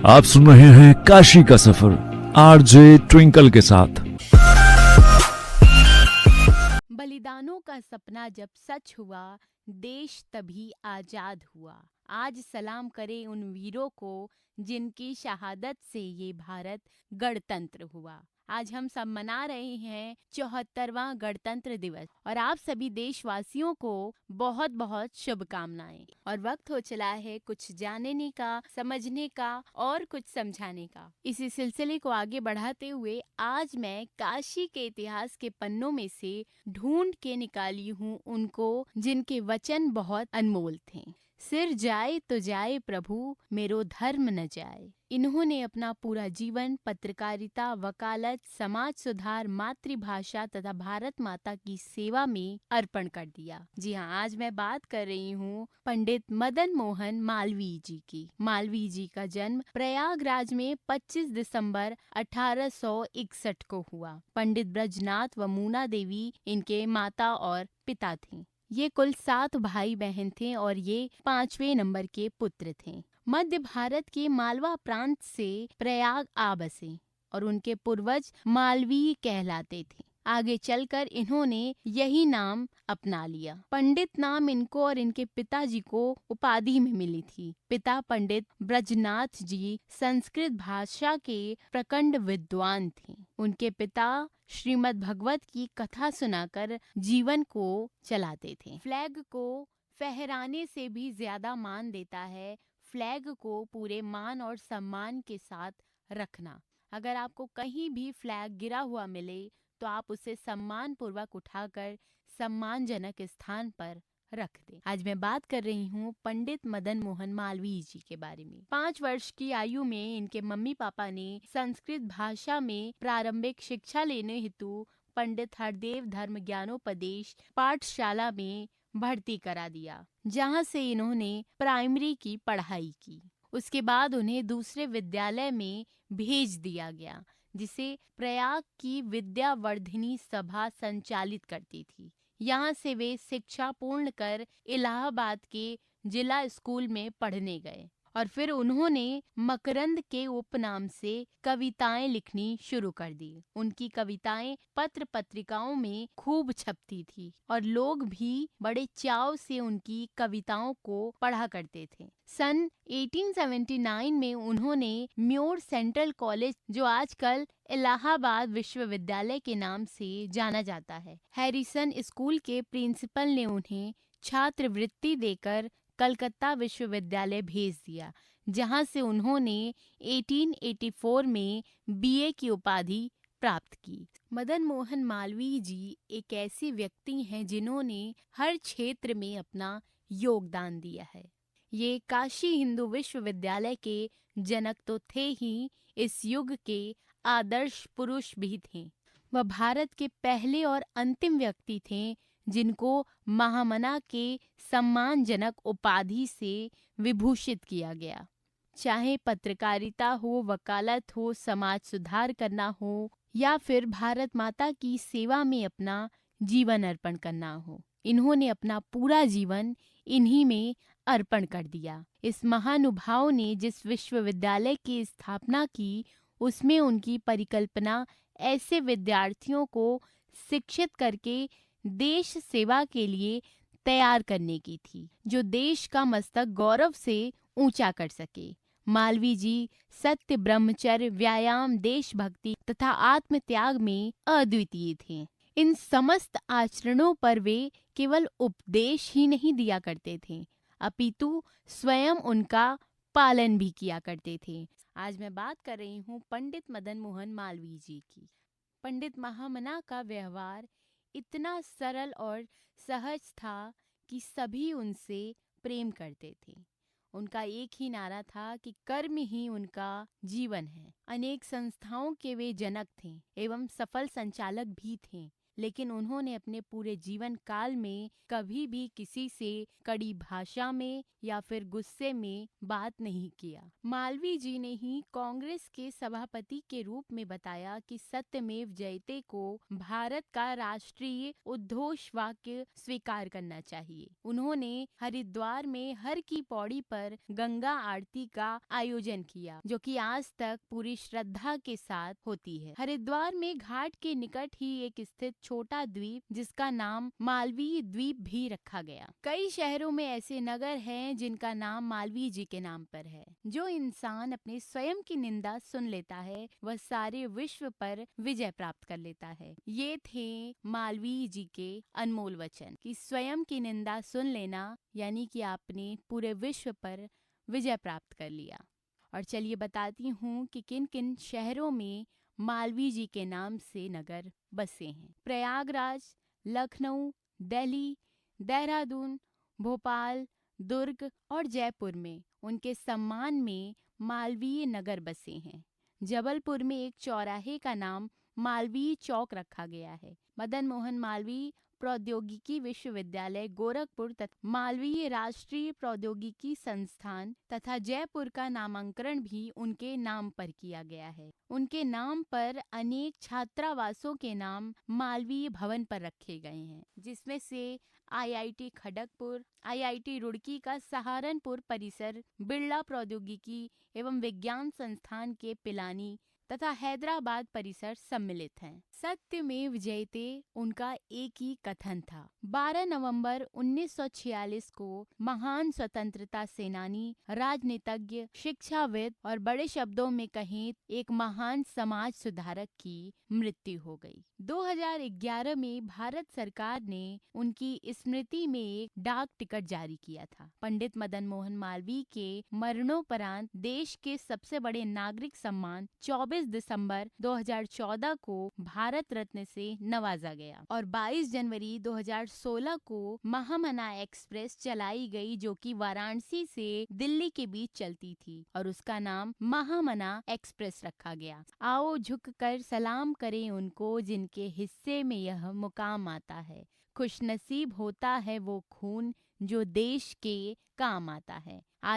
आप सुन रहे हैं काशी का सफर आरजे ट्विंकल के साथ। बलिदानों का सपना जब सच हुआ, देश तभी आजाद हुआ। आज सलाम करें उन वीरों को जिनकी शहादत से ये भारत गणतंत्र हुआ। आज हम सब मना रहे हैं 74वां गणतंत्र दिवस और आप सभी देशवासियों को बहुत बहुत शुभकामनाएं। और वक्त हो चला है कुछ जानने का, समझने का और कुछ समझाने का। इसी सिलसिले को आगे बढ़ाते हुए आज मैं काशी के इतिहास के पन्नों में से ढूंढ के निकाली हूँ उनको जिनके वचन बहुत अनमोल थे। सिर जाए तो जाए प्रभु, मेरो धर्म न जाए। इन्होंने अपना पूरा जीवन पत्रकारिता, वकालत, समाज सुधार, मातृभाषा तथा भारत माता की सेवा में अर्पण कर दिया। जी हाँ, आज मैं बात कर रही हूँ पंडित मदन मोहन मालवीय जी की। मालवीय जी का जन्म प्रयागराज में 25 दिसंबर 1861 को हुआ। पंडित ब्रजनाथ व मूना देवी इनके माता और पिता थे। ये कुल 7 भाई बहन थे और ये 5वें नंबर के पुत्र थे। मध्य भारत के मालवा प्रांत से प्रयाग आ बसे और उनके पूर्वज मालवीय कहलाते थे। आगे चलकर इन्होंने यही नाम अपना लिया। पंडित नाम इनको और इनके पिताजी को उपाधि में मिली थी। पिता पंडित ब्रजनाथ जी संस्कृत भाषा के प्रकांड विद्वान थे। उनके पिता श्रीमद् भगवत की कथा सुनाकर जीवन को चलाते थे। फ्लैग को फहराने से भी ज्यादा मान देता है फ्लैग को पूरे मान और सम्मान के साथ रखना। अगर आपको कहीं भी फ्लैग गिरा हुआ मिले तो आप उसे सम्मान पूर्वक उठाकर सम्मानजनक स्थान पर रख दे। आज मैं बात कर रही हूँ पंडित मदन मोहन मालवीय जी के बारे में। 5 वर्ष की आयु में इनके मम्मी पापा ने संस्कृत भाषा में प्रारंभिक शिक्षा लेने हेतु पंडित हरदेव धर्म ज्ञानोपदेश पाठशाला में भर्ती करा दिया, जहाँ से इन्होंने प्राइमरी की पढ़ाई की। उसके बाद उन्हें दूसरे विद्यालय में भेज दिया गया जिसे प्रयाग की विद्यावर्धिनी सभा संचालित करती थी। यहाँ से वे शिक्षा पूर्ण कर इलाहाबाद के जिला स्कूल में पढ़ने गए और फिर उन्होंने मकरंद के उपनाम से कविताएं लिखनी शुरू कर दी। उनकी कविताएं पत्र पत्रिकाओं में खूब छपती थी और लोग भी बड़े चाव से उनकी कविताओं को पढ़ा करते थे। सन 1879 में उन्होंने म्योर सेंट्रल कॉलेज, जो आजकल इलाहाबाद विश्वविद्यालय के नाम से जाना जाता है, हैरिसन स्कूल के प्रिंसिपल ने उन्हें छात्रवृत्ति देकर कलकत्ता विश्वविद्यालय भेज दिया, जहां से उन्होंने 1884 में बीए की उपाधि प्राप्त की। मदन मोहन मालवीय जी एक ऐसे व्यक्ति हैं जिन्होंने हर क्षेत्र में अपना योगदान दिया है। ये काशी हिंदू विश्वविद्यालय के जनक तो थे ही, इस युग के आदर्श पुरुष भी थे। वह भारत के पहले और अंतिम व्यक्ति थे जिनको महामना के सम्मानजनक उपाधि से विभूषित किया गया। चाहे पत्रकारिता हो, वकालत हो, समाज सुधार करना हो या फिर भारत माता की सेवा में अपना जीवन अर्पण करना हो, इन्होंने अपना पूरा जीवन इन्हीं में अर्पण कर दिया। इस महानुभाव ने जिस विश्वविद्यालय की स्थापना की, उसमें उनकी परिकल्पना ऐसे विद्यार्थियों को शिक्षित करके देश सेवा के लिए तैयार करने की थी जो देश का मस्तक गौरव से ऊंचा कर सके। मालवीय जी सत्य, ब्रह्मचर्य, व्यायाम, देशभक्ति तथा आत्म त्याग में अद्वितीय थे। इन समस्त आचरणों पर वे केवल उपदेश ही नहीं दिया करते थे, अपितु स्वयं उनका पालन भी किया करते थे। आज मैं बात कर रही हूँ पंडित मदन मोहन मालवीय जी की। पंडित महामना का व्यवहार इतना सरल और सहज था कि सभी उनसे प्रेम करते थे। उनका एक ही नारा था कि कर्म ही उनका जीवन है। अनेक संस्थाओं के वे जनक थे एवं सफल संचालक भी थे, लेकिन उन्होंने अपने पूरे जीवन काल में कभी भी किसी से कड़ी भाषा में या फिर गुस्से में बात नहीं किया। मालवीय जी ने ही कांग्रेस के सभापति के रूप में बताया कि सत्यमेव जयते को भारत का राष्ट्रीय उद्घोष वाक्य स्वीकार करना चाहिए। उन्होंने हरिद्वार में हर की पौड़ी पर गंगा आरती का आयोजन किया, जो कि आज तक पूरी श्रद्धा के साथ होती है। हरिद्वार में घाट के निकट ही एक स्थित छोटा द्वीप, जिसका नाम मालवीय द्वीप भी रखा गया। कई शहरों में ऐसे नगर हैं जिनका नाम मालवीय जी के नाम पर है। जो इंसान अपने स्वयं की निंदा सुन लेता है, वह सारे विश्व पर विजय प्राप्त कर लेता है। ये थे मालवीय जी के अनमोल वचन कि स्वयं की निंदा सुन लेना यानी कि आपने पूरे विश्व पर विजय प्राप्त कर लिया। और चलिए बताती हूँ कि किन किन शहरों में मालवीय जी के नाम से नगर बसे हैं। प्रयागराज, लखनऊ, दिल्ली, देहरादून, भोपाल, दुर्ग और जयपुर में उनके सम्मान में मालवीय नगर बसे हैं। जबलपुर में एक चौराहे का नाम मालवीय चौक रखा गया है। मदन मोहन मालवीय प्रौद्योगिकी विश्वविद्यालय गोरखपुर तथा मालवीय राष्ट्रीय प्रौद्योगिकी संस्थान तथा जयपुर का नामांकन भी उनके नाम पर किया गया है। उनके नाम पर अनेक छात्रावासों के नाम मालवीय भवन पर रखे गए हैं, जिसमें से आईआईटी खड़गपुर, आईआईटी रुड़की का सहारनपुर परिसर, बिरला प्रौद्योगिकी एवं विज्ञान संस्थान के पिलानी तथा हैदराबाद परिसर सम्मिलित हैं। सत्यमेव जयते उनका एक ही कथन था। 12 नवंबर 1946 को महान स्वतंत्रता सेनानी, राजनीतिज्ञ, शिक्षाविद और बड़े शब्दों में कहें एक महान समाज सुधारक की मृत्यु हो गई। 2011 में भारत सरकार ने उनकी स्मृति में एक डाक टिकट जारी किया था। पंडित मदन मोहन मालवीय के मरणोपरांत देश के सबसे बड़े नागरिक सम्मान 24 दिसंबर 2014 को भारत रत्न से नवाजा गया और 22 जनवरी 2016 को महामना एक्सप्रेस चलाई गई, जो कि वाराणसी से दिल्ली के बीच चलती थी और उसका नाम महामना एक्सप्रेस रखा गया। आओ झुककर सलाम करें उनको जिनके हिस्से में यह मुकाम आता है। खुशनसीब होता है वो खून जो देश के काम आता है। आज